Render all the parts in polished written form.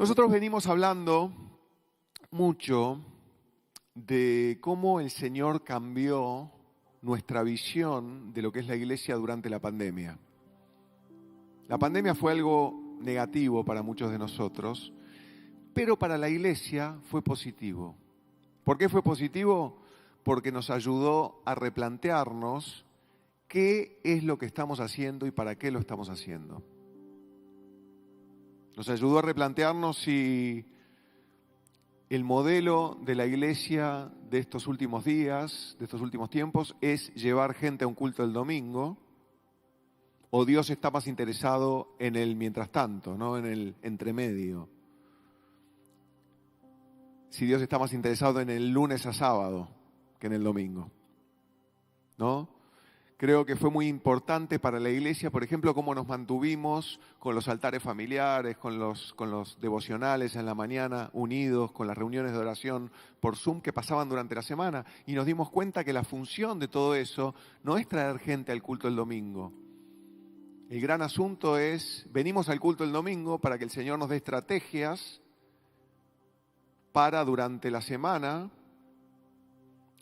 Nosotros venimos hablando mucho de cómo el Señor cambió nuestra visión de lo que es la iglesia durante la pandemia. La pandemia fue algo negativo para muchos de nosotros, pero para la iglesia fue positivo. ¿Por qué fue positivo? Porque nos ayudó a replantearnos qué es lo que estamos haciendo y para qué lo estamos haciendo. Nos ayudó a replantearnos si el modelo de la iglesia de estos últimos días, de estos últimos tiempos, es llevar gente a un culto el domingo, o Dios está más interesado en el mientras tanto, ¿no? En el entremedio. Si Dios está más interesado en el lunes a sábado que en el domingo, ¿no? Creo que fue muy importante para la iglesia, por ejemplo, cómo nos mantuvimos con los altares familiares, con los devocionales en la mañana, unidos, con las reuniones de oración por Zoom que pasaban durante la semana. Y nos dimos cuenta que la función de todo eso no es traer gente al culto el domingo. El gran asunto es, venimos al culto el domingo para que el Señor nos dé estrategias para durante la semana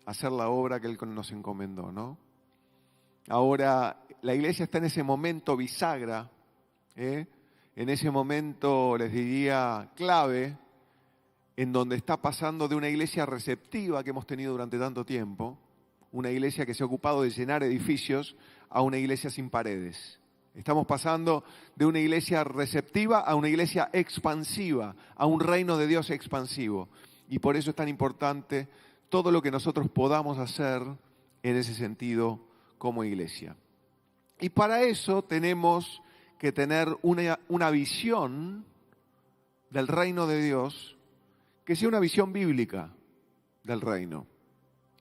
hacer la obra que Él nos encomendó, ¿no? Ahora, la iglesia está en ese momento bisagra, en ese momento, les diría, clave, en donde está pasando de una iglesia receptiva que hemos tenido durante tanto tiempo, una iglesia que se ha ocupado de llenar edificios, a una iglesia sin paredes. Estamos pasando de una iglesia receptiva a una iglesia expansiva, a un reino de Dios expansivo. Y por eso es tan importante todo lo que nosotros podamos hacer en ese sentido como iglesia. Y para eso tenemos que tener una visión del reino de Dios, que sea una visión bíblica del reino.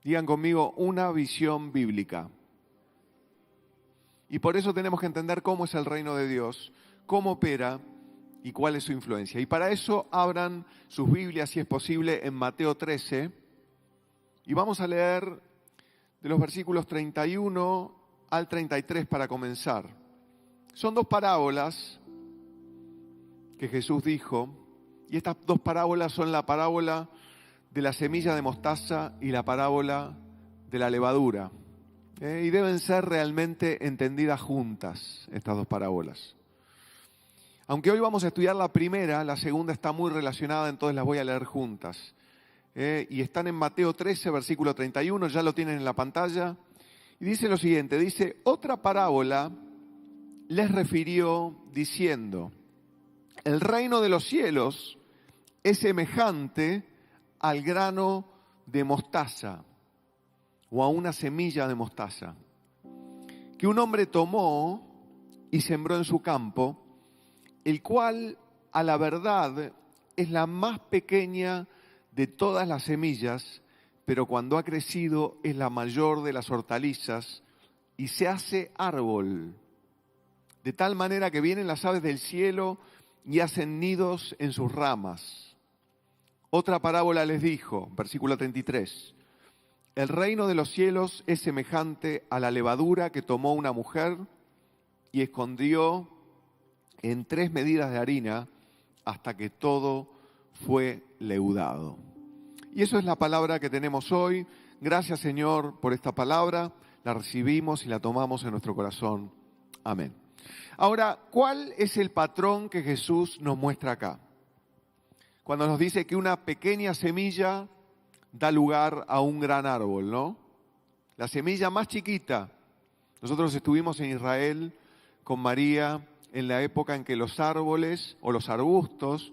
Digan conmigo, una visión bíblica. Y por eso tenemos que entender cómo es el reino de Dios, cómo opera y cuál es su influencia. Y para eso abran sus Biblias, si es posible, en Mateo 13. Y vamos a leer de los versículos 31 al 33 para comenzar. Son dos parábolas que Jesús dijo, y estas dos parábolas son la parábola de la semilla de mostaza y la parábola de la levadura. Y deben ser realmente entendidas juntas, estas dos parábolas. Aunque hoy vamos a estudiar la primera, la segunda está muy relacionada, entonces las voy a leer juntas. Y están en Mateo 13, versículo 31, ya lo tienen en la pantalla. Y dice lo siguiente, dice, otra parábola les refirió diciendo, el reino de los cielos es semejante al grano de mostaza o a una semilla de mostaza, que un hombre tomó y sembró en su campo, el cual a la verdad es la más pequeña de todas las semillas, pero cuando ha crecido es la mayor de las hortalizas y se hace árbol, de tal manera que vienen las aves del cielo y hacen nidos en sus ramas. Otra parábola les dijo, versículo 33, el reino de los cielos es semejante a la levadura que tomó una mujer y escondió en 3 medidas de harina hasta que todo fue leudado. Y eso es la palabra que tenemos hoy. Gracias, Señor, por esta palabra. La recibimos y la tomamos en nuestro corazón. Amén. Ahora, ¿cuál es el patrón que Jesús nos muestra acá? Cuando nos dice que una pequeña semilla da lugar a un gran árbol, ¿no? La semilla más chiquita. Nosotros estuvimos en Israel con María en la época en que los árboles o los arbustos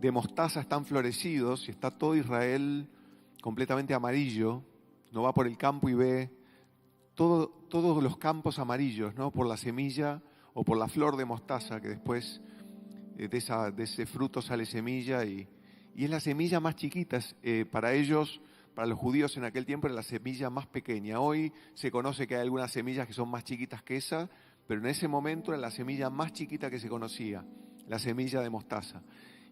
de mostaza están florecidos y está todo Israel completamente amarillo. No va por el campo y ve todos los campos amarillos, ¿no? Por la semilla o por la flor de mostaza, que después de ese fruto sale semilla y es la semilla más chiquita. Para ellos, para los judíos en aquel tiempo, era la semilla más pequeña. Hoy se conoce que hay algunas semillas que son más chiquitas que esa, pero en ese momento era la semilla más chiquita que se conocía, la semilla de mostaza.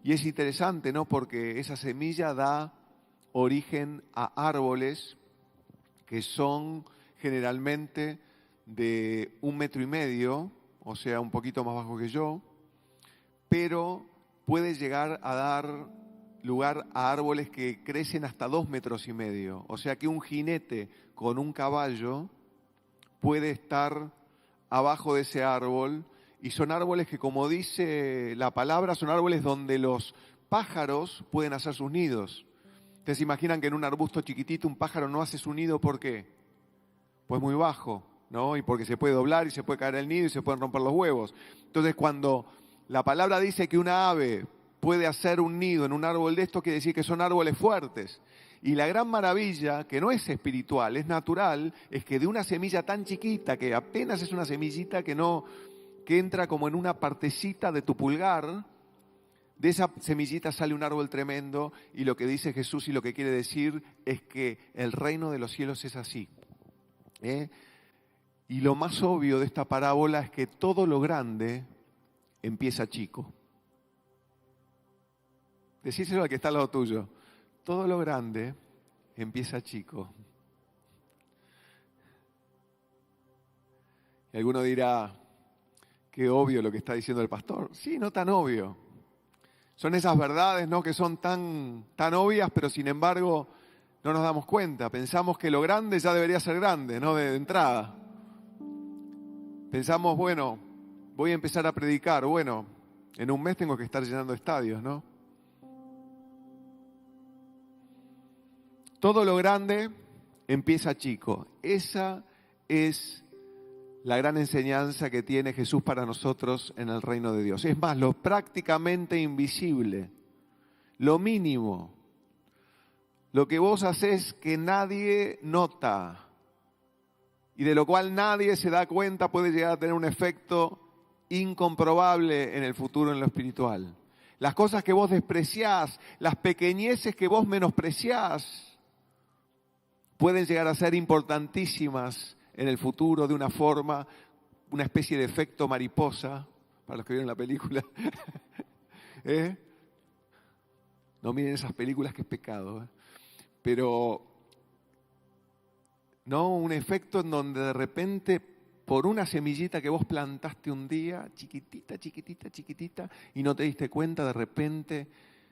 Y es interesante, ¿no? Porque esa semilla da origen a árboles que son generalmente de 1,5 metros, o sea, un poquito más bajo que yo, pero puede llegar a dar lugar a árboles que crecen hasta 2,5 metros. O sea que un jinete con un caballo puede estar abajo de ese árbol, y son árboles que, como dice la palabra, son árboles donde los pájaros pueden hacer sus nidos. Ustedes se imaginan que en un arbusto chiquitito un pájaro no hace su nido, ¿por qué? Pues muy bajo, ¿no? Y porque se puede doblar y se puede caer el nido y se pueden romper los huevos. Entonces, cuando la palabra dice que una ave puede hacer un nido en un árbol de estos, quiere decir que son árboles fuertes. Y la gran maravilla, que no es espiritual, es natural, es que de una semilla tan chiquita, que apenas es una semillita que entra como en una partecita de tu pulgar, de esa semillita sale un árbol tremendo, y lo que dice Jesús y lo que quiere decir es que el reino de los cielos es así. Y lo más obvio de esta parábola es que todo lo grande empieza chico. Decíselo al que está al lado tuyo. Todo lo grande empieza chico. Y alguno dirá, qué obvio lo que está diciendo el pastor. Sí, no tan obvio. Son esas verdades, ¿no?, que son tan obvias, pero sin embargo no nos damos cuenta. Pensamos que lo grande ya debería ser grande, ¿no?, de entrada. Pensamos, bueno, voy a empezar a predicar. Bueno, en un mes tengo que estar llenando estadios, ¿no? Todo lo grande empieza chico. Esa es la gran enseñanza que tiene Jesús para nosotros en el reino de Dios. Es más, lo prácticamente invisible, lo mínimo, lo que vos hacés que nadie nota y de lo cual nadie se da cuenta, puede llegar a tener un efecto incomprobable en el futuro en lo espiritual. Las cosas que vos despreciás, las pequeñeces que vos menospreciás, pueden llegar a ser importantísimas en el futuro de una forma, una especie de efecto mariposa, para los que vieron la película. No miren esas películas, que es pecado. Pero, no, un efecto en donde de repente, por una semillita que vos plantaste un día, chiquitita, chiquitita, chiquitita, y no te diste cuenta, de repente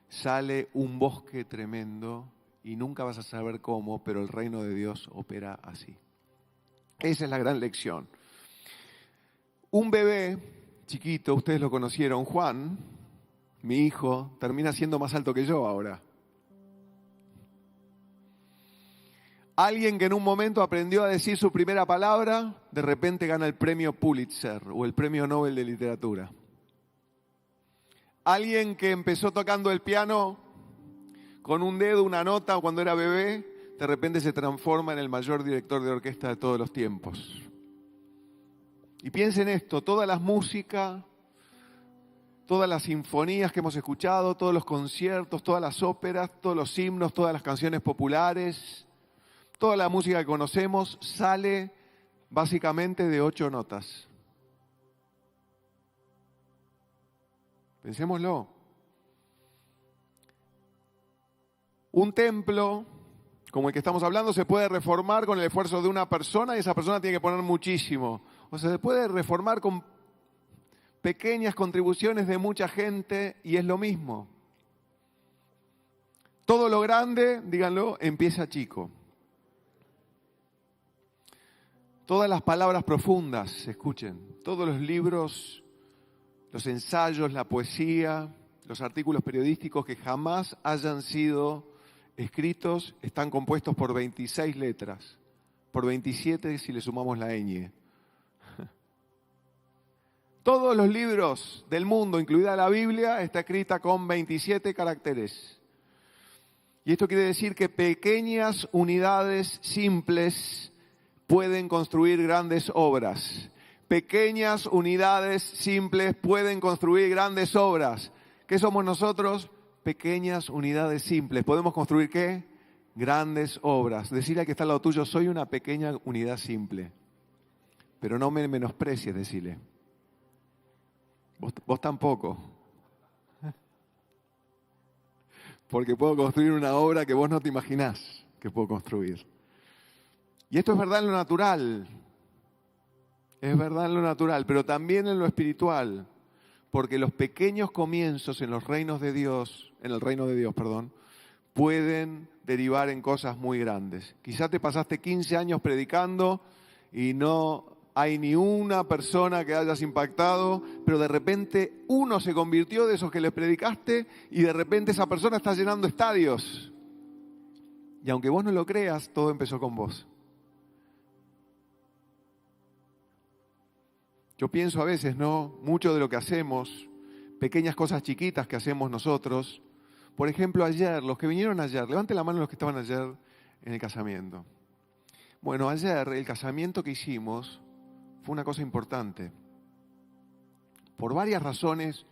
sale un bosque tremendo, y nunca vas a saber cómo, pero el reino de Dios opera así. Esa es la gran lección. Un bebé chiquito, ustedes lo conocieron, Juan, mi hijo, termina siendo más alto que yo ahora. Alguien que en un momento aprendió a decir su primera palabra, de repente gana el premio Pulitzer o el premio Nobel de Literatura. Alguien que empezó tocando el piano con un dedo, una nota, cuando era bebé, de repente se transforma en el mayor director de orquesta de todos los tiempos. Y piensen esto, toda la música, todas las sinfonías que hemos escuchado, todos los conciertos, todas las óperas, todos los himnos, todas las canciones populares, toda la música que conocemos sale básicamente de 8 notas. Pensémoslo. Un templo como el que estamos hablando se puede reformar con el esfuerzo de una persona, y esa persona tiene que poner muchísimo. O sea, se puede reformar con pequeñas contribuciones de mucha gente, y es lo mismo. Todo lo grande, díganlo, empieza chico. Todas las palabras profundas, escuchen, todos los libros, los ensayos, la poesía, los artículos periodísticos que jamás hayan sido escritos están compuestos por 26 letras, por 27 si le sumamos la ñ. Todos los libros del mundo, incluida la Biblia, está escrita con 27 caracteres. Y esto quiere decir que pequeñas unidades simples pueden construir grandes obras. Pequeñas unidades simples pueden construir grandes obras. ¿Qué somos nosotros? Pequeñas unidades simples. ¿Podemos construir qué? Grandes obras. Decirle al que está al lado tuyo, soy una pequeña unidad simple. Pero no me menosprecies, decirle. Vos tampoco. Porque puedo construir una obra que vos no te imaginás que puedo construir. Y esto es verdad en lo natural. Es verdad en lo natural, pero también en lo espiritual. porque los pequeños comienzos en los reinos de Dios, en el reino de Dios, perdón, pueden derivar en cosas muy grandes. Quizás te pasaste 15 años predicando y no hay ni una persona que hayas impactado, pero de repente uno se convirtió de esos que les predicaste y de repente esa persona está llenando estadios. Y aunque vos no lo creas, todo empezó con vos. Yo pienso a veces, ¿no? Mucho de lo que hacemos, pequeñas cosas chiquitas que hacemos nosotros. Por ejemplo, ayer, los que vinieron ayer, levante la mano los que estaban ayer en el casamiento. Bueno, ayer el casamiento que hicimos fue una cosa importante. Por varias razones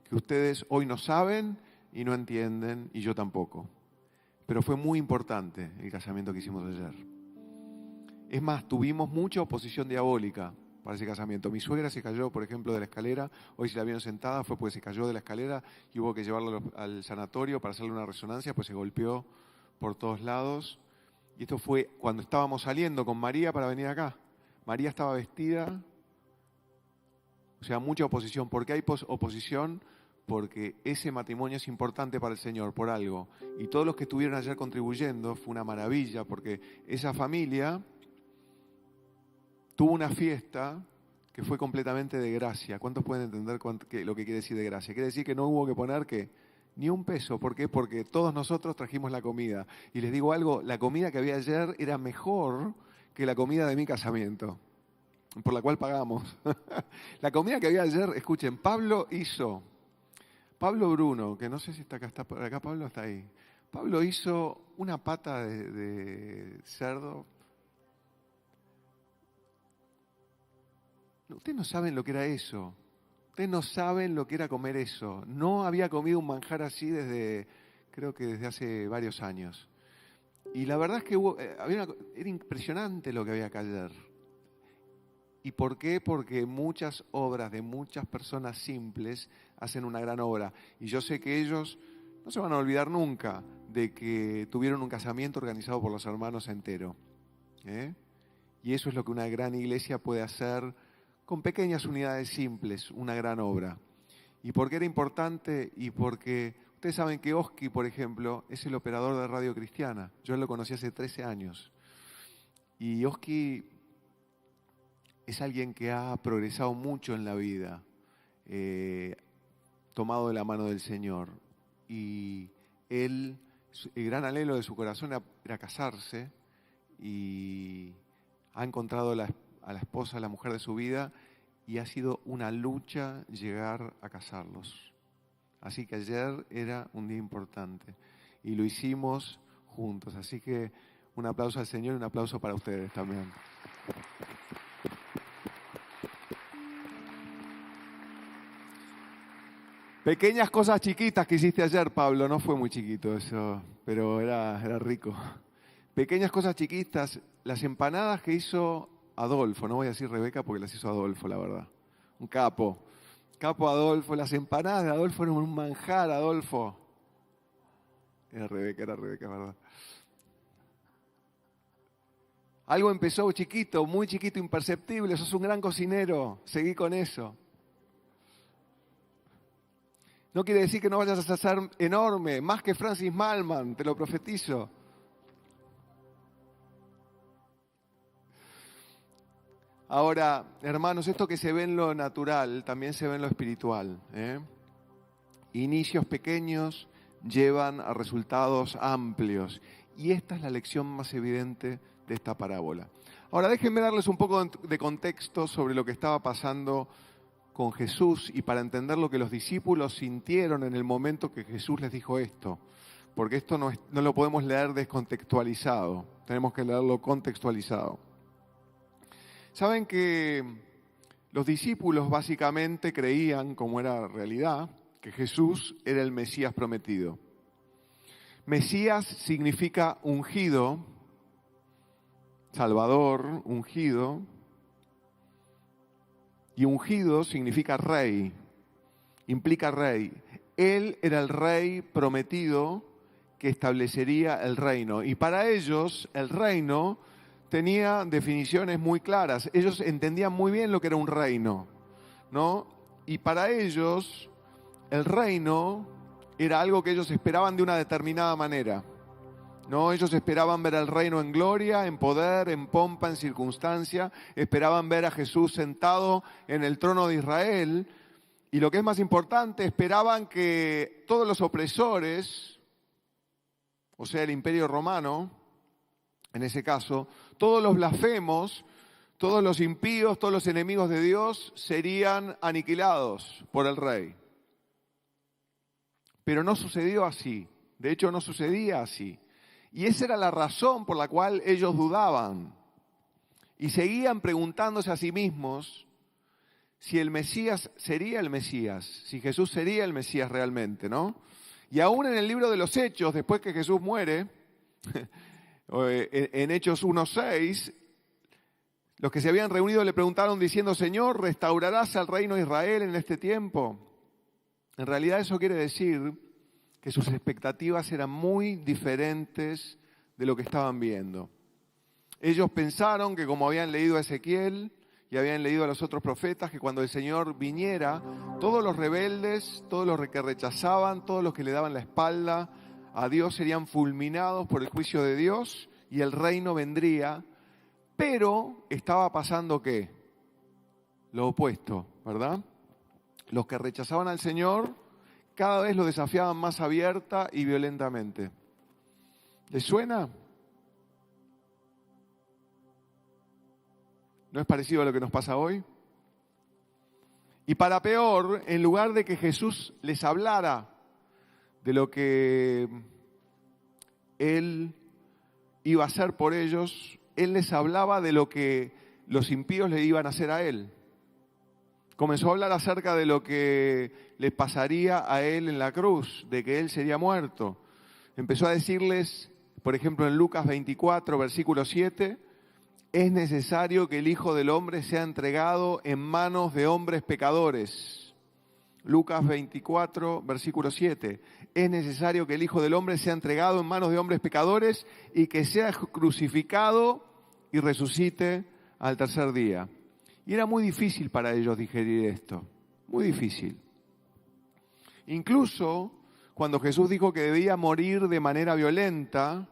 que ustedes hoy no saben y no entienden, y yo tampoco. Pero fue muy importante el casamiento que hicimos ayer. Es más, tuvimos mucha oposición diabólica para ese casamiento. Mi suegra se cayó, por ejemplo, de la escalera. Hoy si la vieron sentada fue porque se cayó de la escalera y hubo que llevarla al sanatorio para hacerle una resonancia, pues se golpeó por todos lados. Y esto fue cuando estábamos saliendo con María para venir acá. María estaba vestida, o sea, mucha oposición. ¿Por qué hay oposición? Porque ese matrimonio es importante para el Señor, por algo. Y todos los que estuvieron ayer contribuyendo, fue una maravilla, porque esa familia tuvo una fiesta que fue completamente de gracia. ¿Cuántos pueden entender lo que quiere decir de gracia? Quiere decir que no hubo que poner ni un peso. ¿Por qué? Porque todos nosotros trajimos la comida. Y les digo algo, la comida que había ayer era mejor que la comida de mi casamiento, por la cual pagamos. La comida que había ayer, escuchen, Pablo Bruno, que no sé si está por acá Pablo, está ahí. Pablo hizo una pata de cerdo. Ustedes no saben lo que era eso. Ustedes no saben lo que era comer eso. No había comido un manjar así creo que desde hace varios años. Y la verdad es que era impresionante lo que había acá ayer. ¿Y por qué? Porque muchas obras de muchas personas simples hacen una gran obra. Y yo sé que ellos no se van a olvidar nunca de que tuvieron un casamiento organizado por los hermanos entero. Y eso es lo que una gran iglesia puede hacer con pequeñas unidades simples, una gran obra. ¿Y por qué era importante? Y porque ustedes saben que Oski, por ejemplo, es el operador de Radio Cristiana. Yo lo conocí hace 13 años. Y Oski es alguien que ha progresado mucho en la vida, tomado de la mano del Señor. Y él, el gran anhelo de su corazón era casarse y ha encontrado a la esposa, a la mujer de su vida, y ha sido una lucha llegar a casarlos. Así que ayer era un día importante y lo hicimos juntos. Así que un aplauso al Señor y un aplauso para ustedes también. Pequeñas cosas chiquitas que hiciste ayer, Pablo. No fue muy chiquito eso, pero era rico. Pequeñas cosas chiquitas. Las empanadas que hizo Adolfo, no voy a decir Rebeca porque las hizo Adolfo, la verdad. Un capo. Capo Adolfo. Las empanadas de Adolfo eran un manjar, Adolfo. Era Rebeca, ¿verdad? Algo empezó chiquito, muy chiquito, imperceptible. Sos un gran cocinero. Seguí con eso. No quiere decir que no vayas a ser enorme, más que Francis Malman, te lo profetizo. Ahora, hermanos, esto que se ve en lo natural, también se ve en lo espiritual. Inicios pequeños llevan a resultados amplios. Y esta es la lección más evidente de esta parábola. Ahora, déjenme darles un poco de contexto sobre lo que estaba pasando con Jesús y para entender lo que los discípulos sintieron en el momento que Jesús les dijo esto. Porque esto no lo podemos leer descontextualizado, tenemos que leerlo contextualizado. Saben que los discípulos básicamente creían, como era realidad, que Jesús era el Mesías prometido. Mesías significa ungido, Salvador, ungido, y ungido significa rey, implica rey. Él era el rey prometido que establecería el reino. Y para ellos el reino tenía definiciones muy claras. Ellos entendían muy bien lo que era un reino, ¿no? Y para ellos, el reino era algo que ellos esperaban de una determinada manera. No, ellos esperaban ver al reino en gloria, en poder, en pompa, en circunstancia. Esperaban ver a Jesús sentado en el trono de Israel. Y lo que es más importante, esperaban que todos los opresores, o sea, el Imperio Romano, en ese caso, todos los blasfemos, todos los impíos, todos los enemigos de Dios serían aniquilados por el rey. Pero no sucedió así. De hecho, no sucedía así. Y esa era la razón por la cual ellos dudaban. Y seguían preguntándose a sí mismos si el Mesías sería el Mesías, si Jesús sería el Mesías realmente, ¿no? Y aún en el libro de los Hechos, después que Jesús muere, en Hechos 1:6, los que se habían reunido le preguntaron diciendo: Señor, ¿restaurarás al reino de Israel en este tiempo? En realidad eso quiere decir que sus expectativas eran muy diferentes de lo que estaban viendo. Ellos pensaron que, como habían leído a Ezequiel y habían leído a los otros profetas, que cuando el Señor viniera, todos los rebeldes, todos los que rechazaban, todos los que le daban la espalda a Dios serían fulminados por el juicio de Dios y el reino vendría. Pero estaba pasando ¿qué? Lo opuesto, ¿verdad? Los que rechazaban al Señor cada vez lo desafiaban más abierta y violentamente. ¿Les suena? ¿No es parecido a lo que nos pasa hoy? Y para peor, en lugar de que Jesús les hablara de lo que Él iba a hacer por ellos, Él les hablaba de lo que los impíos le iban a hacer a Él. Comenzó a hablar acerca de lo que le pasaría a Él en la cruz, de que Él sería muerto. Empezó a decirles, por ejemplo, en Lucas 24, versículo 7, es necesario que el Hijo del Hombre sea entregado en manos de hombres pecadores. Lucas 24, versículo 7, es necesario que el Hijo del Hombre sea entregado en manos de hombres pecadores y que sea crucificado y resucite al tercer día. Y era muy difícil para ellos digerir esto, muy difícil. Incluso cuando Jesús dijo que debía morir de manera violenta,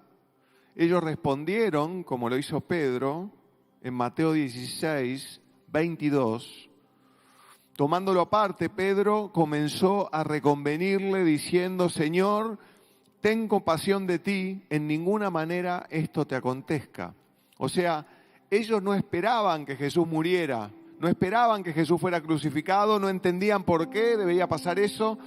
ellos respondieron, como lo hizo Pedro, en Mateo 16, 22. Tomándolo aparte, Pedro comenzó a reconvenirle diciendo: Señor, ten compasión de ti, en ninguna manera esto te acontezca. O sea, ellos no esperaban que Jesús muriera, no esperaban que Jesús fuera crucificado, no entendían por qué debía pasar eso.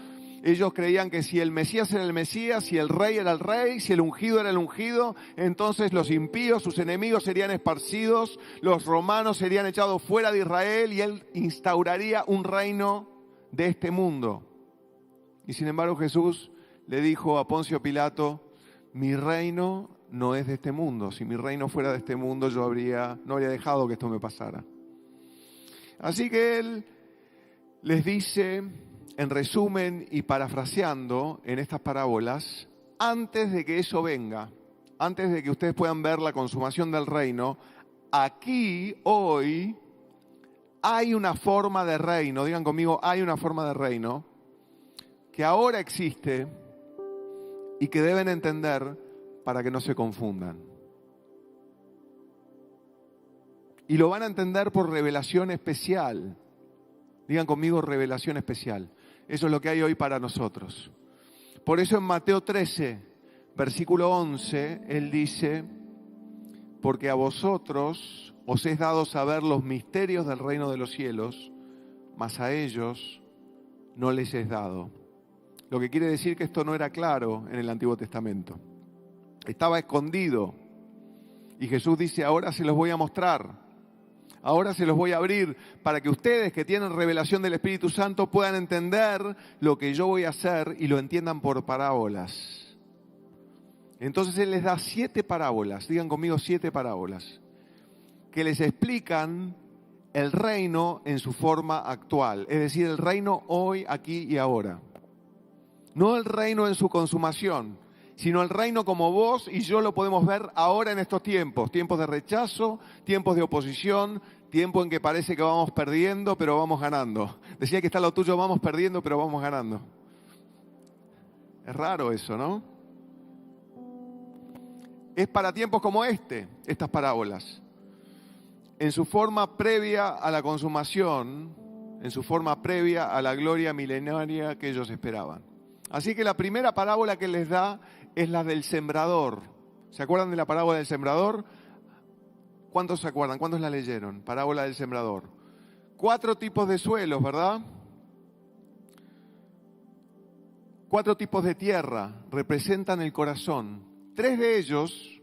Ellos creían que si el Mesías era el Mesías, si el Rey era el Rey, si el ungido era el ungido, entonces los impíos, sus enemigos, serían esparcidos, los romanos serían echados fuera de Israel y Él instauraría un reino de este mundo. Y sin embargo Jesús le dijo a Poncio Pilato: mi reino no es de este mundo. Si mi reino fuera de este mundo, yo no habría dejado que esto me pasara. Así que Él les dice, en resumen y parafraseando en estas parábolas, antes de que eso venga, antes de que ustedes puedan ver la consumación del reino, aquí, hoy, hay una forma de reino, digan conmigo, hay una forma de reino, que ahora existe y que deben entender para que no se confundan. Y lo van a entender por revelación especial. Digan conmigo, revelación especial. Eso es lo que hay hoy para nosotros. Por eso en Mateo 13, versículo 11, Él dice: porque a vosotros os es dado saber los misterios del reino de los cielos, mas a ellos no les es dado. Lo que quiere decir que esto no era claro en el Antiguo Testamento. Estaba escondido. Y Jesús dice: ahora se los voy a mostrar. Ahora se los voy a abrir para que ustedes que tienen revelación del Espíritu Santo puedan entender lo que yo voy a hacer y lo entiendan por parábolas. Entonces Él les da 7 parábolas, digan conmigo 7 parábolas, que les explican el reino en su forma actual, es decir, el reino hoy, aquí y ahora. No el reino en su consumación, sino el reino como vos y yo lo podemos ver ahora en estos tiempos. Tiempos de rechazo, tiempos de oposición, tiempo en que parece que vamos perdiendo, pero vamos ganando. Decía que está lo tuyo, vamos perdiendo, pero vamos ganando. Es raro eso, ¿no? Es para tiempos como estas parábolas. En su forma previa a la consumación, en su forma previa a la gloria milenaria que ellos esperaban. Así que la primera parábola que les da es la del sembrador. ¿Se acuerdan de la parábola del sembrador? ¿Cuántos se acuerdan? ¿Cuántos la leyeron? Parábola del sembrador. 4 tipos de suelos, ¿verdad? 4 tipos de tierra representan el corazón. 3 de ellos,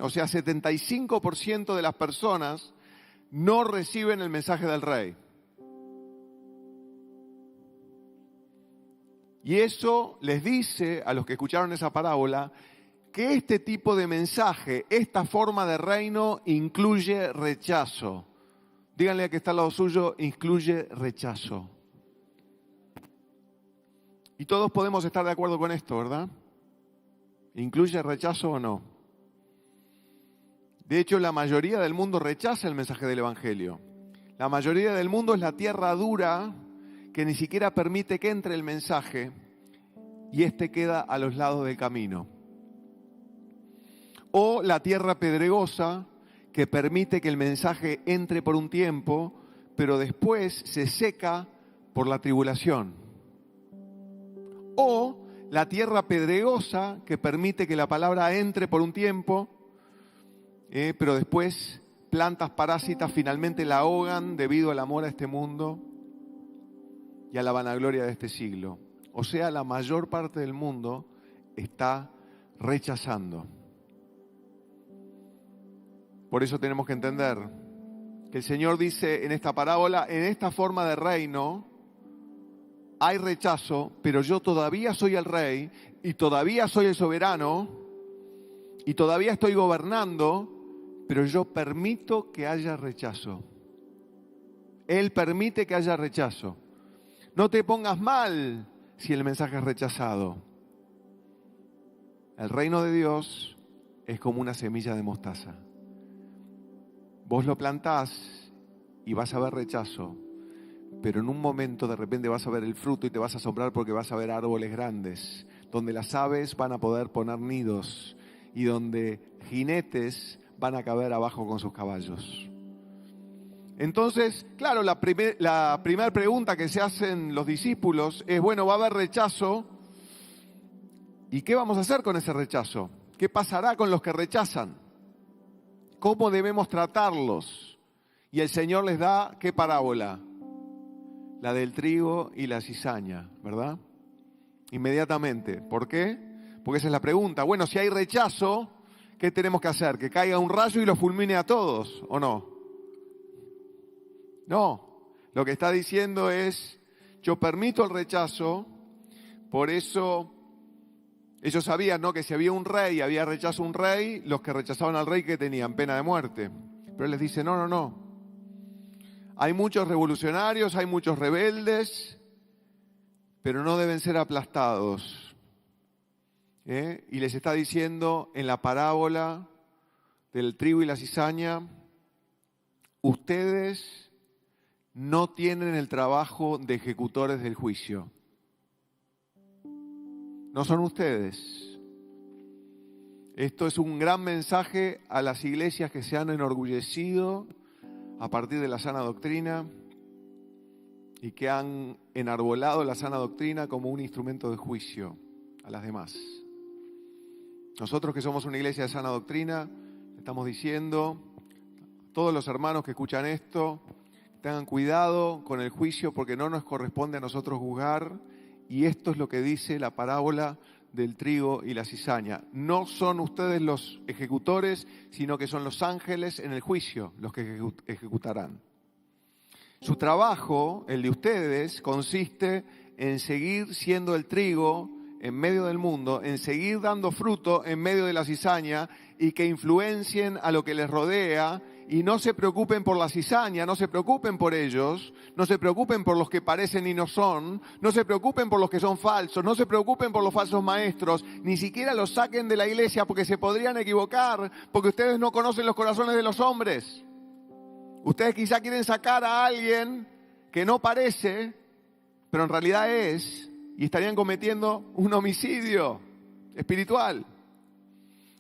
o sea, 75% de las personas no reciben el mensaje del rey. Y eso les dice a los que escucharon esa parábola que este tipo de mensaje, esta forma de reino, incluye rechazo. Díganle a que está al lado suyo, incluye rechazo. Y todos podemos estar de acuerdo con esto, ¿verdad? ¿Incluye rechazo o no? De hecho, la mayoría del mundo rechaza el mensaje del Evangelio. La mayoría del mundo es la tierra dura que ni siquiera permite que entre el mensaje y este queda a los lados del camino. O la tierra pedregosa que permite que el mensaje entre por un tiempo, pero después se seca por la tribulación. O la tierra pedregosa que permite que la palabra entre por un tiempo, pero después plantas parásitas finalmente la ahogan debido al amor a este mundo y a la vanagloria de este siglo. O sea, la mayor parte del mundo está rechazando. Por eso tenemos que entender que el Señor dice en esta parábola, en esta forma de reino, hay rechazo, pero yo todavía soy el rey y todavía soy el soberano y todavía estoy gobernando, pero yo permito que haya rechazo. Él permite que haya rechazo. No te pongas mal si el mensaje es rechazado. El reino de Dios es como una semilla de mostaza. Vos lo plantás y vas a ver rechazo, pero en un momento de repente vas a ver el fruto y te vas a asombrar porque vas a ver árboles grandes, donde las aves van a poder poner nidos y donde jinetes van a caber abajo con sus caballos. Entonces, claro, la primera pregunta que se hacen los discípulos es, bueno, va a haber rechazo, ¿y qué vamos a hacer con ese rechazo? ¿Qué pasará con los que rechazan? ¿Cómo debemos tratarlos? Y el Señor les da, ¿qué parábola? La del trigo y la cizaña, ¿verdad? Inmediatamente. ¿Por qué? Porque esa es la pregunta. Bueno, si hay rechazo, ¿qué tenemos que hacer? ¿Que caiga un rayo y los fulmine a todos o no? No. Lo que está diciendo es, yo permito el rechazo, por eso ellos sabían, ¿no?, que si había un rey, había rechazo a un rey, los que rechazaban al rey, ¿qué tenían? Pena de muerte. Pero él les dice, no. Hay muchos revolucionarios, hay muchos rebeldes, pero no deben ser aplastados. Y les está diciendo en la parábola del trigo y la cizaña, ustedes no tienen el trabajo de ejecutores del juicio. No son ustedes. Esto es un gran mensaje a las iglesias que se han enorgullecido a partir de la sana doctrina y que han enarbolado la sana doctrina como un instrumento de juicio a las demás. Nosotros que somos una iglesia de sana doctrina, estamos diciendo, todos los hermanos que escuchan esto, tengan cuidado con el juicio porque no nos corresponde a nosotros juzgar. Y esto es lo que dice la parábola del trigo y la cizaña. No son ustedes los ejecutores, sino que son los ángeles en el juicio los que ejecutarán. Su trabajo, el de ustedes, consiste en seguir siendo el trigo en medio del mundo, en seguir dando fruto en medio de la cizaña y que influencien a lo que les rodea. Y no se preocupen por la cizaña, no se preocupen por ellos, no se preocupen por los que parecen y no son, no se preocupen por los que son falsos, no se preocupen por los falsos maestros, ni siquiera los saquen de la iglesia porque se podrían equivocar, porque ustedes no conocen los corazones de los hombres. Ustedes quizá quieren sacar a alguien que no parece, pero en realidad es, y estarían cometiendo un homicidio espiritual.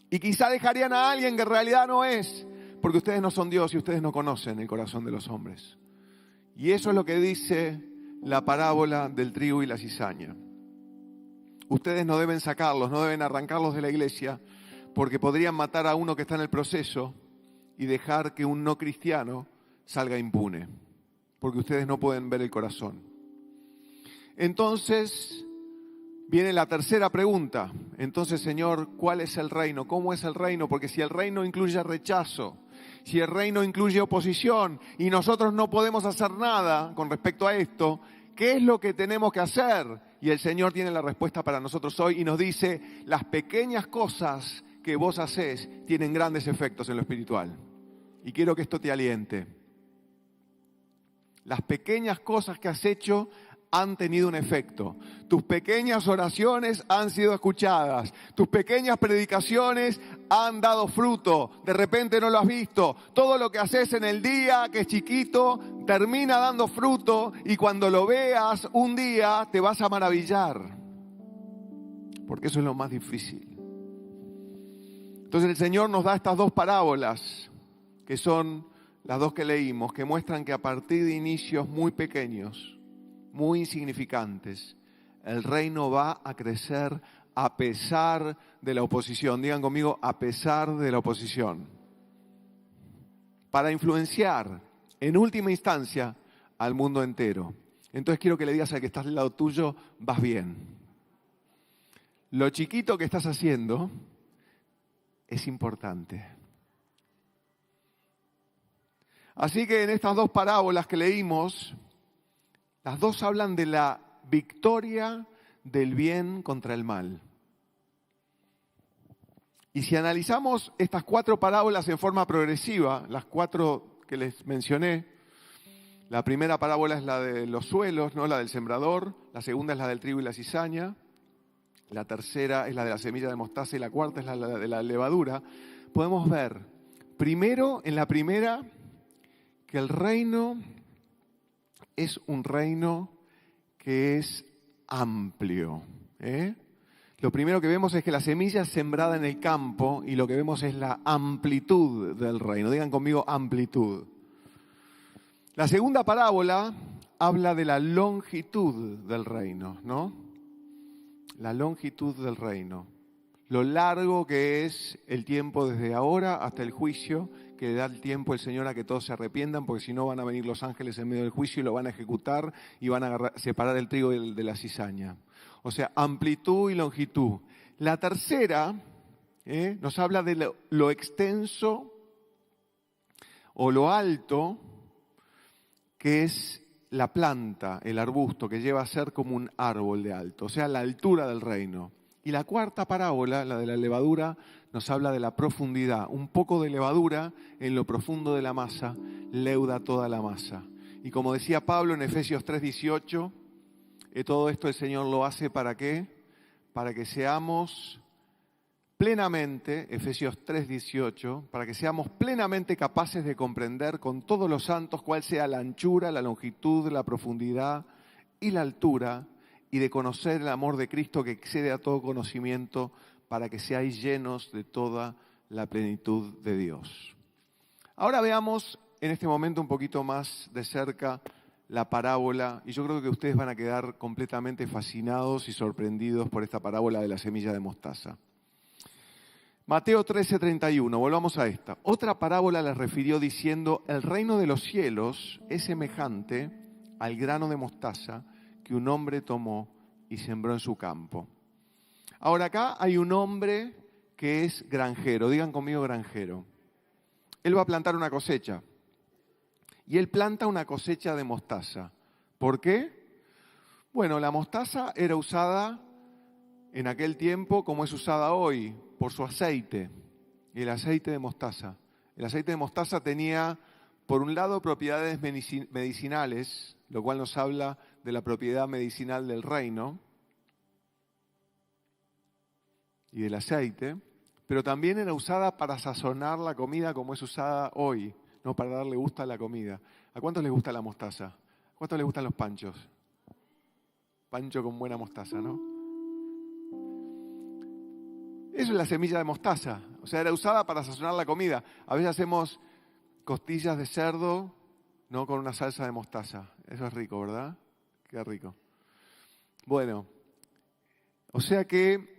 Y quizá dejarían a alguien que en realidad no es, porque ustedes no son Dios y ustedes no conocen el corazón de los hombres. Y eso es lo que dice la parábola del trigo y la cizaña. Ustedes no deben sacarlos, no deben arrancarlos de la iglesia, porque podrían matar a uno que está en el proceso y dejar que un no cristiano salga impune, porque ustedes no pueden ver el corazón. Entonces viene la tercera pregunta. Entonces, Señor, ¿cuál es el reino? ¿Cómo es el reino? Porque si el reino incluye rechazo, si el reino incluye oposición y nosotros no podemos hacer nada con respecto a esto, ¿qué es lo que tenemos que hacer? Y el Señor tiene la respuesta para nosotros hoy y nos dice, las pequeñas cosas que vos hacés tienen grandes efectos en lo espiritual. Y quiero que esto te aliente. Las pequeñas cosas que has hecho han tenido un efecto. Tus pequeñas oraciones han sido escuchadas. Tus pequeñas predicaciones han dado fruto. De repente no lo has visto. Todo lo que haces en el día, que es chiquito, termina dando fruto y cuando lo veas un día te vas a maravillar. Porque eso es lo más difícil. Entonces el Señor nos da estas dos parábolas, que son las dos que leímos, que muestran que a partir de inicios muy pequeños, muy insignificantes, el reino va a crecer a pesar de la oposición. Digan conmigo, a pesar de la oposición. Para influenciar, en última instancia, al mundo entero. Entonces quiero que le digas al que está al lado tuyo, vas bien. Lo chiquito que estás haciendo es importante. Así que en estas dos parábolas que leímos, las dos hablan de la victoria del bien contra el mal. Y si analizamos estas cuatro parábolas en forma progresiva, las cuatro que les mencioné, la primera parábola es la de los suelos, ¿no? La del sembrador, la segunda es la del trigo y la cizaña, la tercera es la de la semilla de mostaza y la cuarta es la de la levadura. Podemos ver, primero, en la primera, que el reino es un reino que es amplio. Lo primero que vemos es que la semilla es sembrada en el campo y lo que vemos es la amplitud del reino. Digan conmigo, amplitud. La segunda parábola habla de la longitud del reino, ¿no? La longitud del reino. Lo largo que es el tiempo desde ahora hasta el juicio, que le da el tiempo el Señor a que todos se arrepientan, porque si no van a venir los ángeles en medio del juicio y lo van a ejecutar y van a separar el trigo de la cizaña. O sea, amplitud y longitud. La tercera nos habla de lo extenso o lo alto que es la planta, el arbusto, que lleva a ser como un árbol de alto, o sea, la altura del reino. Y la cuarta parábola, la de la levadura, nos habla de la profundidad. Un poco de levadura en lo profundo de la masa leuda toda la masa. Y como decía Pablo en Efesios 3:18, todo esto el Señor lo hace ¿para qué? Para que seamos plenamente, Efesios 3:18, para que seamos plenamente capaces de comprender con todos los santos cuál sea la anchura, la longitud, la profundidad y la altura, y de conocer el amor de Cristo que excede a todo conocimiento, para que seáis llenos de toda la plenitud de Dios. Ahora veamos en este momento un poquito más de cerca la parábola, y yo creo que ustedes van a quedar completamente fascinados y sorprendidos por esta parábola de la semilla de mostaza. Mateo 13:31, volvamos a esta. Otra parábola les refirió diciendo, el reino de los cielos es semejante al grano de mostaza que un hombre tomó y sembró en su campo. Ahora acá hay un hombre que es granjero, digan conmigo granjero. Él va a plantar una cosecha y él planta una cosecha de mostaza. ¿Por qué? Bueno, la mostaza era usada en aquel tiempo como es usada hoy, por su aceite, el aceite de mostaza. El aceite de mostaza tenía, por un lado, propiedades medicinales, lo cual nos habla de la propiedad medicinal del reino y del aceite, pero también era usada para sazonar la comida como es usada hoy, no para darle gusto a la comida. ¿A cuántos les gusta la mostaza? ¿Cuánto les gustan los panchos? Pancho con buena mostaza, ¿no? Eso es la semilla de mostaza. O sea, era usada para sazonar la comida. A veces hacemos costillas de cerdo, ¿no? Con una salsa de mostaza. Eso es rico, ¿verdad? Qué rico. Bueno, o sea que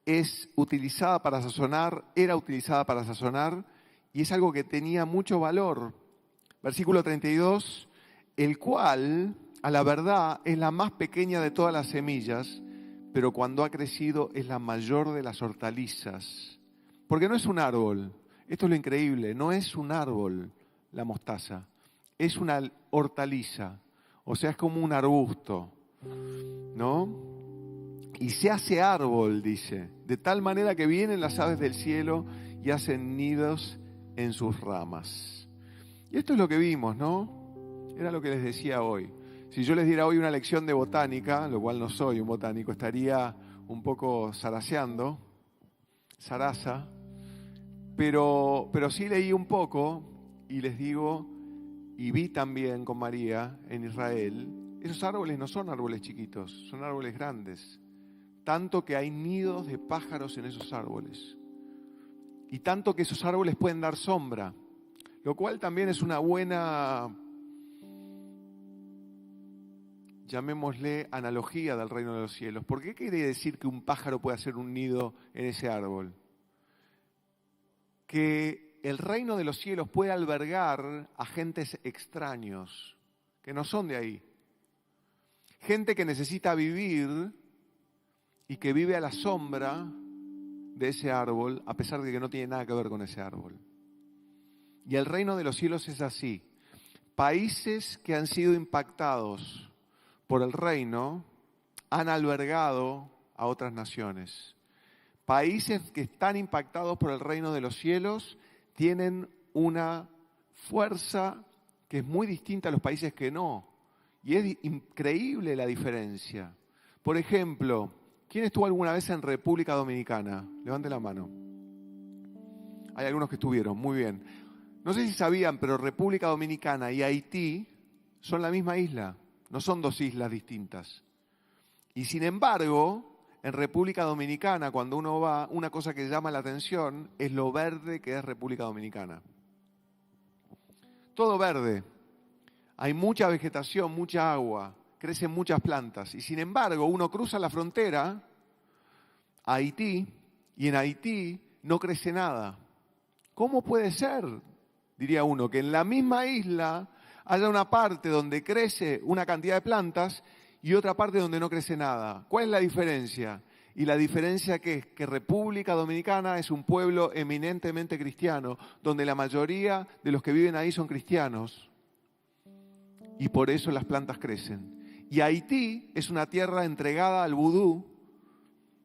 es utilizada para sazonar, era utilizada para sazonar y es algo que tenía mucho valor. Versículo 32, el cual, a la verdad, es la más pequeña de todas las semillas, pero cuando ha crecido es la mayor de las hortalizas. Porque no es un árbol, esto es lo increíble, no es un árbol la mostaza, es una hortaliza, o sea, es como un arbusto, ¿no? Y se hace árbol, dice, de tal manera que vienen las aves del cielo y hacen nidos en sus ramas. Y esto es lo que vimos, ¿no? Era lo que les decía hoy. Si yo les diera hoy una lección de botánica, lo cual no soy un botánico, estaría un poco zaraseando, zaraza, pero sí leí un poco y les digo, y vi también con María en Israel, esos árboles no son árboles chiquitos, son árboles grandes. Tanto que hay nidos de pájaros en esos árboles. Y tanto que esos árboles pueden dar sombra, lo cual también es una buena, llamémosle, analogía del reino de los cielos. ¿Por qué quiere decir que un pájaro puede hacer un nido en ese árbol? Que el reino de los cielos puede albergar agentes extraños, que no son de ahí. Gente que necesita vivir y que vive a la sombra de ese árbol, a pesar de que no tiene nada que ver con ese árbol. Y el reino de los cielos es así. Países que han sido impactados por el reino han albergado a otras naciones. Países que están impactados por el reino de los cielos tienen una fuerza que es muy distinta a los países que no. Y es increíble la diferencia. Por ejemplo, ¿quién estuvo alguna vez en República Dominicana? Levante la mano. Hay algunos que estuvieron, muy bien. No sé si sabían, pero República Dominicana y Haití son la misma isla, no son dos islas distintas. Y sin embargo, en República Dominicana, cuando uno va, una cosa que llama la atención es lo verde que es República Dominicana. Todo verde. Hay mucha vegetación, mucha agua, crecen muchas plantas. Y sin embargo, uno cruza la frontera a Haití y en Haití no crece nada. ¿Cómo puede ser? Diría uno, que en la misma isla haya una parte donde crece una cantidad de plantas y otra parte donde no crece nada. ¿Cuál es la diferencia? Y la diferencia que es que República Dominicana es un pueblo eminentemente cristiano, donde la mayoría de los que viven ahí son cristianos. Y por eso las plantas crecen. Y Haití es una tierra entregada al vudú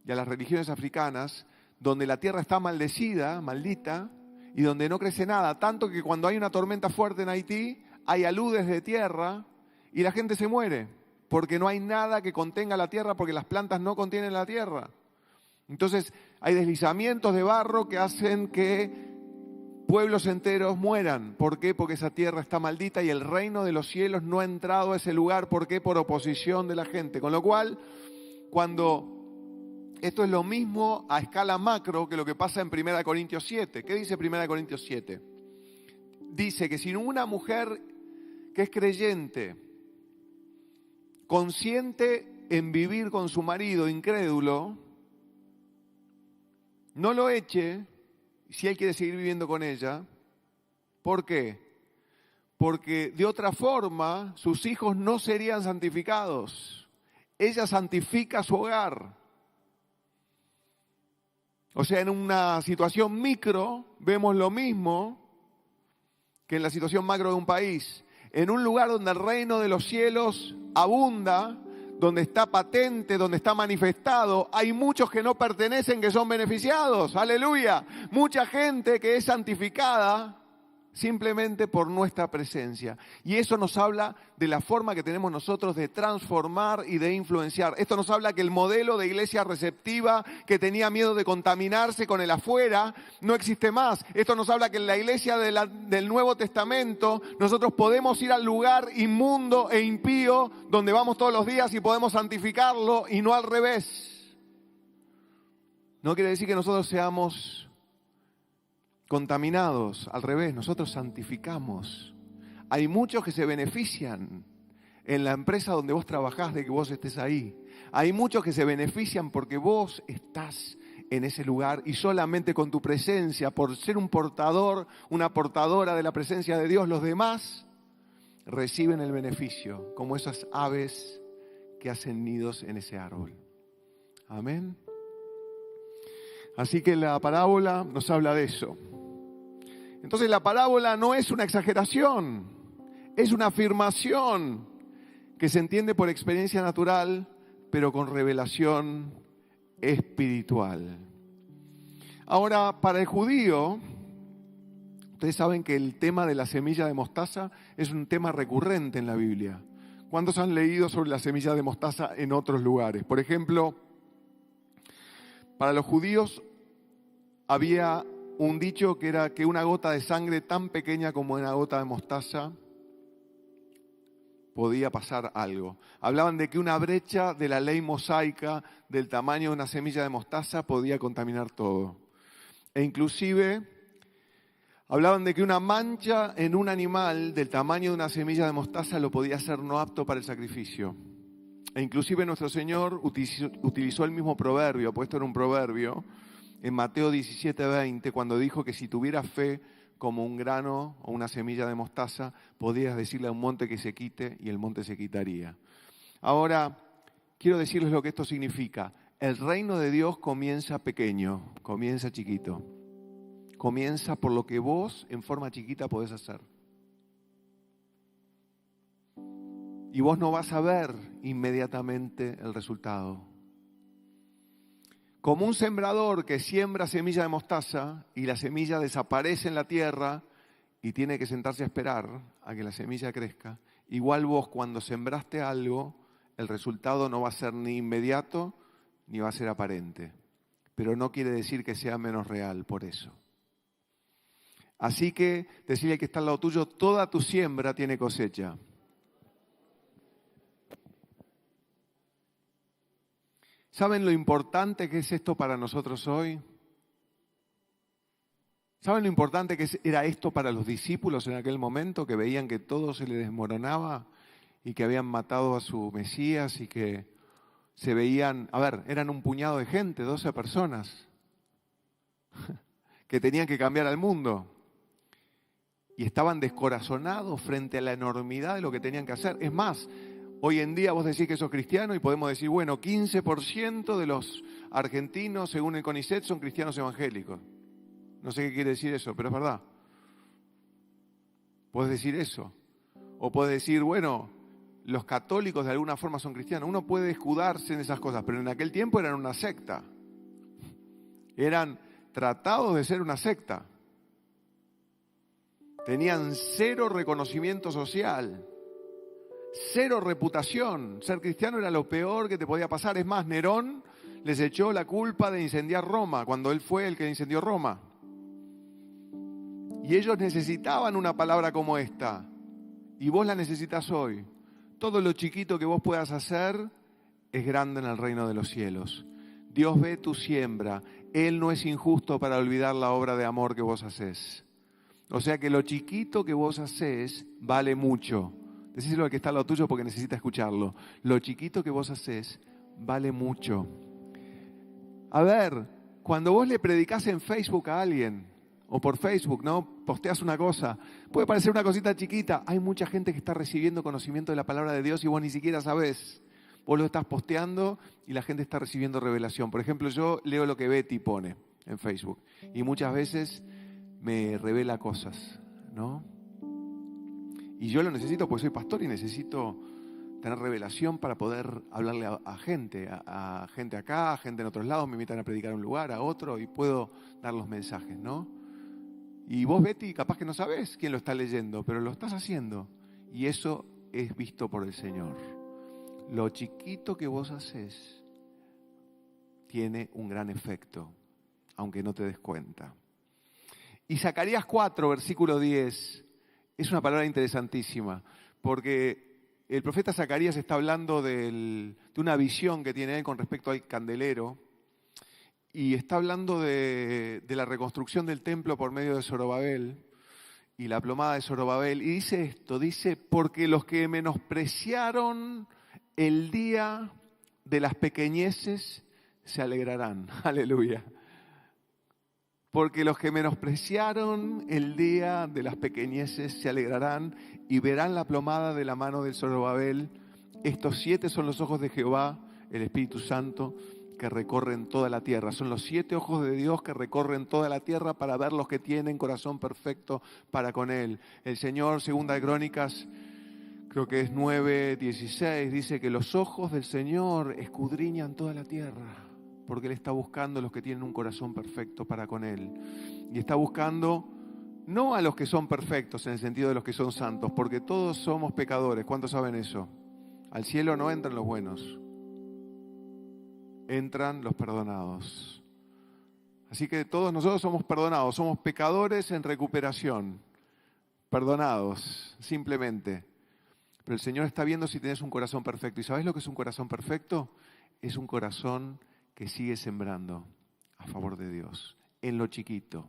y a las religiones africanas, donde la tierra está maldecida, maldita, y donde no crece nada. Tanto que cuando hay una tormenta fuerte en Haití, hay aludes de tierra y la gente se muere, porque no hay nada que contenga la tierra, porque las plantas no contienen la tierra. Entonces hay deslizamientos de barro que hacen que pueblos enteros mueran. ¿Por qué? Porque esa tierra está maldita y el reino de los cielos no ha entrado a ese lugar. ¿Por qué? Por oposición de la gente. Con lo cual, cuando esto es lo mismo a escala macro que lo que pasa en 1 Corintios 7. ¿Qué dice 1 Corintios 7? Dice que si una mujer que es creyente, consciente en vivir con su marido incrédulo, no lo eche, si él quiere seguir viviendo con ella. ¿Por qué? Porque de otra forma sus hijos no serían santificados. Ella santifica su hogar. O sea, en una situación micro vemos lo mismo que en la situación macro de un país. En un lugar donde el reino de los cielos abunda, donde está patente, donde está manifestado, hay muchos que no pertenecen, que son beneficiados. ¡Aleluya! Mucha gente que es santificada simplemente por nuestra presencia. Y eso nos habla de la forma que tenemos nosotros de transformar y de influenciar. Esto nos habla que el modelo de iglesia receptiva, que tenía miedo de contaminarse con el afuera, no existe más. Esto nos habla que en la iglesia del Nuevo Testamento nosotros podemos ir al lugar inmundo e impío donde vamos todos los días y podemos santificarlo y no al revés. No quiere decir que nosotros seamos contaminados, al revés, nosotros santificamos. Hay muchos que se benefician en la empresa donde vos trabajás de que vos estés ahí. Hay muchos que se benefician porque vos estás en ese lugar y solamente con tu presencia, por ser un portador, una portadora de la presencia de Dios, los demás reciben el beneficio, como esas aves que hacen nidos en ese árbol. Amén. Así que la parábola nos habla de eso. Entonces la parábola no es una exageración, es una afirmación que se entiende por experiencia natural, pero con revelación espiritual. Ahora, para el judío, ustedes saben que el tema de la semilla de mostaza es un tema recurrente en la Biblia. ¿Cuántos han leído sobre la semilla de mostaza en otros lugares? Por ejemplo, para los judíos había un dicho que era que una gota de sangre tan pequeña como una gota de mostaza podía pasar algo. Hablaban de que una brecha de la ley mosaica del tamaño de una semilla de mostaza podía contaminar todo. E inclusive hablaban de que una mancha en un animal del tamaño de una semilla de mostaza lo podía hacer no apto para el sacrificio. E inclusive nuestro Señor utilizó el mismo proverbio, puesto en un proverbio, en Mateo 17:20, cuando dijo que si tuviera fe como un grano o una semilla de mostaza, podías decirle a un monte que se quite y el monte se quitaría. Ahora, quiero decirles lo que esto significa. El reino de Dios comienza pequeño, comienza chiquito. Comienza por lo que vos en forma chiquita podés hacer. Y vos no vas a ver inmediatamente el resultado. Como un sembrador que siembra semilla de mostaza y la semilla desaparece en la tierra y tiene que sentarse a esperar a que la semilla crezca, igual vos cuando sembraste algo, el resultado no va a ser ni inmediato ni va a ser aparente. Pero no quiere decir que sea menos real por eso. Así que decirle al que está al lado tuyo, toda tu siembra tiene cosecha. ¿Saben lo importante que es esto para nosotros hoy? ¿Saben lo importante que era esto para los discípulos en aquel momento, que veían que todo se les desmoronaba y que habían matado a su Mesías y que se veían, eran un puñado de gente, 12 personas, que tenían que cambiar al mundo y estaban descorazonados frente a la enormidad de lo que tenían que hacer? Es más, hoy en día vos decís que sos cristiano y podemos decir, bueno, 15% de los argentinos, según el CONICET, son cristianos evangélicos. No sé qué quiere decir eso, pero es verdad. Podés decir eso. O podés decir, bueno, los católicos de alguna forma son cristianos. Uno puede escudarse en esas cosas, pero en aquel tiempo eran una secta. Eran tratados de ser una secta. Tenían cero reconocimiento social. Cero reputación. Ser cristiano era lo peor que te podía pasar. Es más, Nerón les echó la culpa de incendiar Roma, cuando él fue el que incendió Roma. Y ellos necesitaban una palabra como esta. Y vos la necesitas hoy. Todo lo chiquito que vos puedas hacer es grande en el reino de los cielos. Dios ve tu siembra. Él no es injusto para olvidar la obra de amor que vos hacés. O sea que lo chiquito que vos hacés vale mucho. Decíselo al que está al lado tuyo porque necesita escucharlo. Lo chiquito que vos hacés vale mucho. Cuando vos le predicás en Facebook a alguien, o por Facebook, ¿no? Posteas una cosa, puede parecer una cosita chiquita. Hay mucha gente que está recibiendo conocimiento de la palabra de Dios y vos ni siquiera sabés. Vos lo estás posteando y la gente está recibiendo revelación. Por ejemplo, yo leo lo que Betty pone en Facebook y muchas veces me revela cosas, ¿no? Y yo lo necesito porque soy pastor y necesito tener revelación para poder hablarle a gente acá, a gente en otros lados. Me invitan a predicar a un lugar, a otro, y puedo dar los mensajes, ¿no? Y vos, Betty, capaz que no sabés quién lo está leyendo, pero lo estás haciendo. Y eso es visto por el Señor. Lo chiquito que vos haces tiene un gran efecto, aunque no te des cuenta. Y Zacarías 4, versículo 10, es una palabra interesantísima, porque el profeta Zacarías está hablando de una visión que tiene él con respecto al candelero, y está hablando de la reconstrucción del templo por medio de Zorobabel y la plomada de Zorobabel. Y dice esto, dice, porque los que menospreciaron el día de las pequeñeces se alegrarán. Aleluya. Porque los que menospreciaron el día de las pequeñeces se alegrarán y verán la plomada de la mano del Zorobabel. Estos 7 son los ojos de Jehová, el Espíritu Santo, que recorren toda la tierra. Son los 7 ojos de Dios que recorren toda la tierra para ver los que tienen corazón perfecto para con Él. El Señor, segunda de Crónicas, creo que es 9:16, dice que los ojos del Señor escudriñan toda la tierra, porque Él está buscando a los que tienen un corazón perfecto para con Él. Y está buscando no a los que son perfectos en el sentido de los que son santos, porque todos somos pecadores. ¿Cuántos saben eso? Al cielo no entran los buenos, entran los perdonados. Así que todos nosotros somos perdonados, somos pecadores en recuperación, perdonados, simplemente. Pero el Señor está viendo si tienes un corazón perfecto. ¿Y sabes lo que es un corazón perfecto? Es un corazón que sigue sembrando a favor de Dios, en lo chiquito,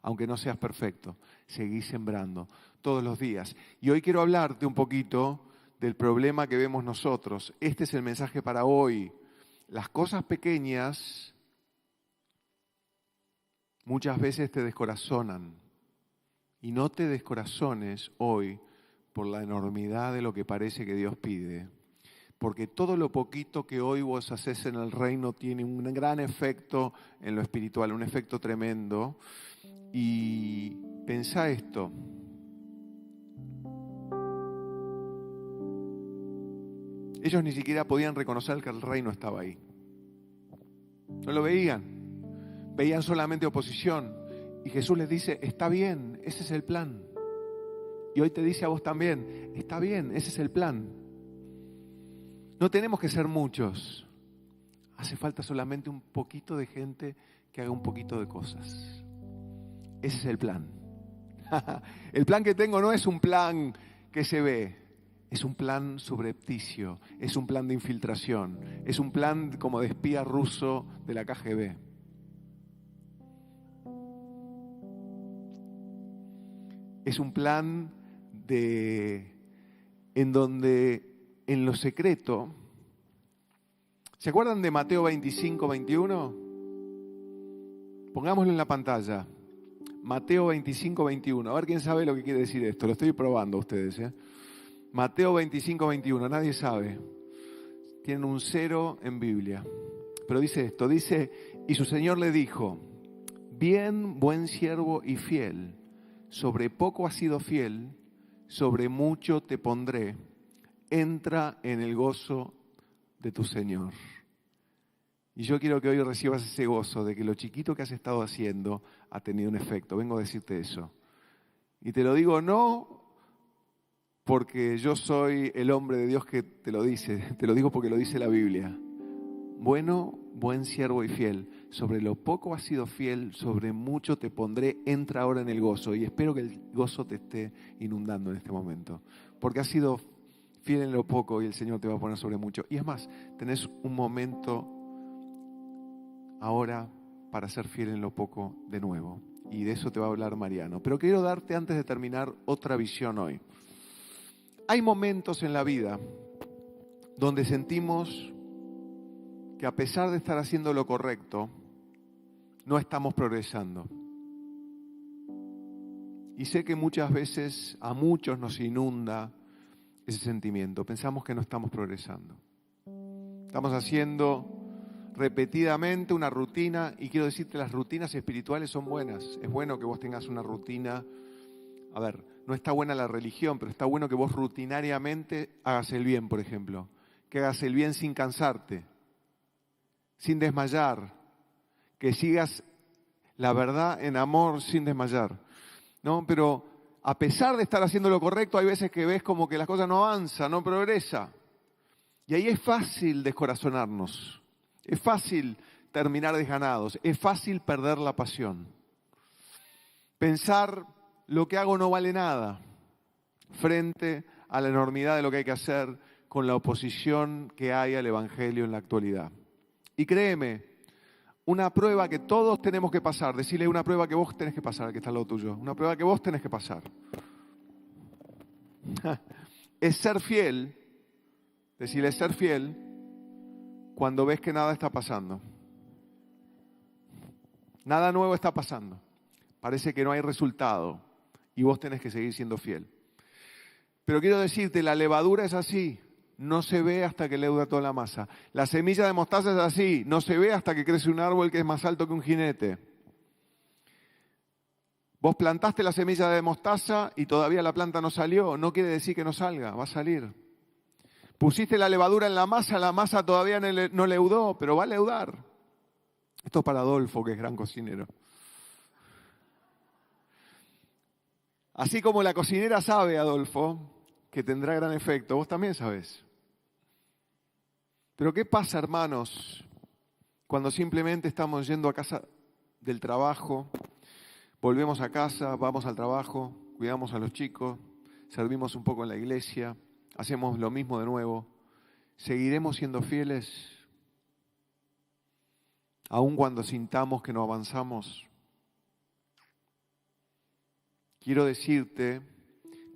aunque no seas perfecto, seguís sembrando todos los días. Y hoy quiero hablarte un poquito del problema que vemos nosotros. Este es el mensaje para hoy. Las cosas pequeñas muchas veces te descorazonan. Y no te descorazones hoy por la enormidad de lo que parece que Dios pide. Porque todo lo poquito que hoy vos haces en el reino tiene un gran efecto en lo espiritual, un efecto tremendo. Y pensá esto. Ellos ni siquiera podían reconocer que el reino estaba ahí. No lo veían. Veían solamente oposición. Y Jesús les dice, está bien, ese es el plan. Y hoy te dice a vos también, está bien, ese es el plan. No tenemos que ser muchos. Hace falta solamente un poquito de gente que haga un poquito de cosas. Ese es el plan. El plan que tengo no es un plan que se ve. Es un plan subrepticio, es un plan de infiltración, es un plan como de espía ruso de la KGB. Es un plan en donde en lo secreto, ¿se acuerdan de Mateo 25:21? Pongámoslo en la pantalla. Mateo 25:21. A ver quién sabe lo que quiere decir esto. Lo estoy probando a ustedes, Mateo 25:21, nadie sabe. Tienen un 0 en Biblia. Pero dice esto, dice, y su Señor le dijo, bien, buen siervo y fiel, sobre poco has sido fiel, sobre mucho te pondré, entra en el gozo de tu Señor. Y yo quiero que hoy recibas ese gozo de que lo chiquito que has estado haciendo ha tenido un efecto. Vengo a decirte eso. Y te lo digo no porque yo soy el hombre de Dios que te lo dice, te lo digo porque lo dice la Biblia. Bueno, buen siervo y fiel, sobre lo poco has sido fiel, sobre mucho te pondré, entra ahora en el gozo. Y espero que el gozo te esté inundando en este momento, porque has sido fiel en lo poco y el Señor te va a poner sobre mucho. Y es más, tenés un momento ahora para ser fiel en lo poco de nuevo. Y de eso te va a hablar Mariano. Pero quiero darte, antes de terminar, otra visión hoy. Hay momentos en la vida donde sentimos que a pesar de estar haciendo lo correcto, no estamos progresando. Y sé que muchas veces a muchos nos inunda ese sentimiento. Pensamos que no estamos progresando. Estamos haciendo repetidamente una rutina, y quiero decirte, las rutinas espirituales son buenas. Es bueno que vos tengas una rutina. A ver, no está buena la religión, pero está bueno que vos rutinariamente hagas el bien, por ejemplo. Que hagas el bien sin cansarte, sin desmayar, que sigas la verdad en amor sin desmayar, ¿no? Pero a pesar de estar haciendo lo correcto, hay veces que ves como que las cosas no avanzan, no progresa. Y ahí es fácil descorazonarnos, es fácil terminar desganados, es fácil perder la pasión. Pensar lo que hago no vale nada frente a la enormidad de lo que hay que hacer con la oposición que hay al Evangelio en la actualidad. Y créeme, una prueba que todos tenemos que pasar, decirle una prueba que vos tenés que pasar, que está al lado tuyo, una prueba que vos tenés que pasar, es ser fiel, decirle ser fiel cuando ves que nada está pasando. Nada nuevo está pasando. Parece que no hay resultado y vos tenés que seguir siendo fiel. Pero quiero decirte, la levadura es así, no se ve hasta que leuda toda la masa. La semilla de mostaza es así, no se ve hasta que crece un árbol que es más alto que un jinete. Vos plantaste la semilla de mostaza y todavía la planta no salió, no quiere decir que no salga, va a salir. Pusiste la levadura en la masa todavía no leudó, pero va a leudar. Esto es para Adolfo, que es gran cocinero. Así como la cocinera sabe, Adolfo, que tendrá gran efecto, vos también sabés. Pero ¿qué pasa, hermanos, cuando simplemente estamos yendo a casa del trabajo, volvemos a casa, vamos al trabajo, cuidamos a los chicos, servimos un poco en la iglesia, hacemos lo mismo de nuevo? ¿Seguiremos siendo fieles aun cuando sintamos que no avanzamos? Quiero decirte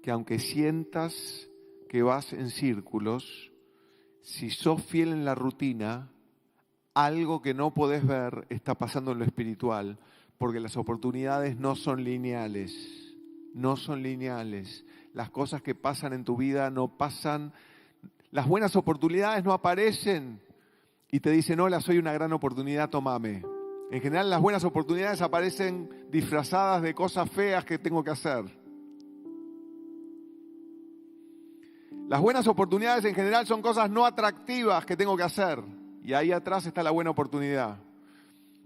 que aunque sientas que vas en círculos, si sos fiel en la rutina, algo que no podés ver está pasando en lo espiritual, porque las oportunidades no son lineales, no son lineales. Las cosas que pasan en tu vida no pasan, las buenas oportunidades no aparecen y te dicen, hola, soy una gran oportunidad, tómame. En general las buenas oportunidades aparecen disfrazadas de cosas feas que tengo que hacer. Las buenas oportunidades en general son cosas no atractivas que tengo que hacer. Y ahí atrás está la buena oportunidad.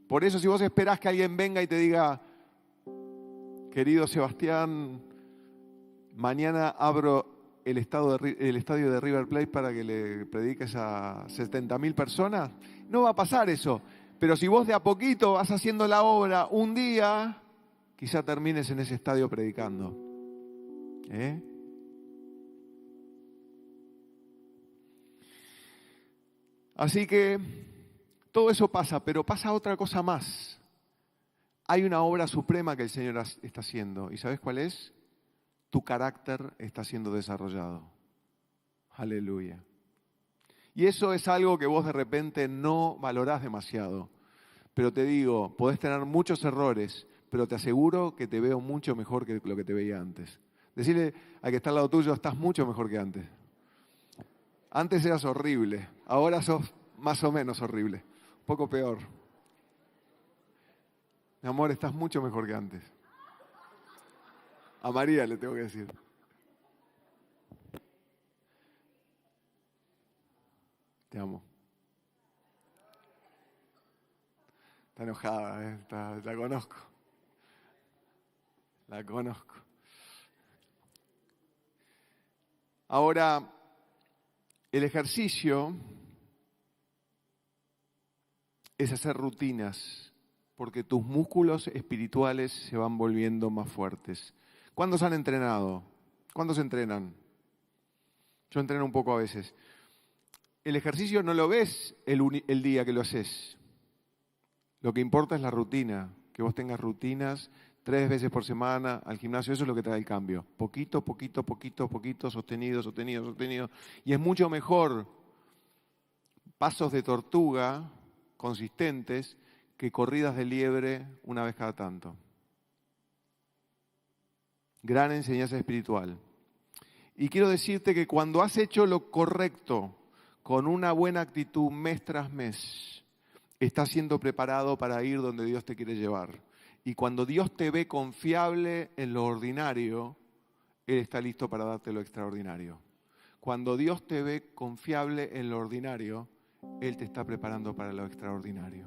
Por eso si vos esperás que alguien venga y te diga, querido Sebastián, mañana abro el estadio de River Plate para que le prediques a 70.000 personas, no va a pasar eso. Pero si vos de a poquito vas haciendo la obra, un día quizá termines en ese estadio predicando. Así que todo eso pasa, pero pasa otra cosa más. Hay una obra suprema que el Señor está haciendo. ¿Y sabes cuál es? Tu carácter está siendo desarrollado. Aleluya. Y eso es algo que vos de repente no valorás demasiado. Pero te digo, podés tener muchos errores, pero te aseguro que te veo mucho mejor que lo que te veía antes. Decirle al que está al lado tuyo, estás mucho mejor que antes. Antes eras horrible, ahora sos más o menos horrible, un poco peor. Mi amor, estás mucho mejor que antes. A María le tengo que decir. Te amo. Está enojada, la conozco. La conozco. Ahora, el ejercicio es hacer rutinas, porque tus músculos espirituales se van volviendo más fuertes. ¿Cuántos han entrenado? ¿Cuántos entrenan? Yo entreno un poco a veces. El ejercicio no lo ves el día que lo haces. Lo que importa es la rutina, que vos tengas rutinas 3 veces por semana al gimnasio, eso es lo que trae el cambio. Poquito, poquito, poquito, poquito, sostenido, sostenido, sostenido. Y es mucho mejor pasos de tortuga consistentes que corridas de liebre una vez cada tanto. Gran enseñanza espiritual. Y quiero decirte que cuando has hecho lo correcto, con una buena actitud mes tras mes, estás siendo preparado para ir donde Dios te quiere llevar. Y cuando Dios te ve confiable en lo ordinario, Él está listo para darte lo extraordinario. Cuando Dios te ve confiable en lo ordinario, Él te está preparando para lo extraordinario.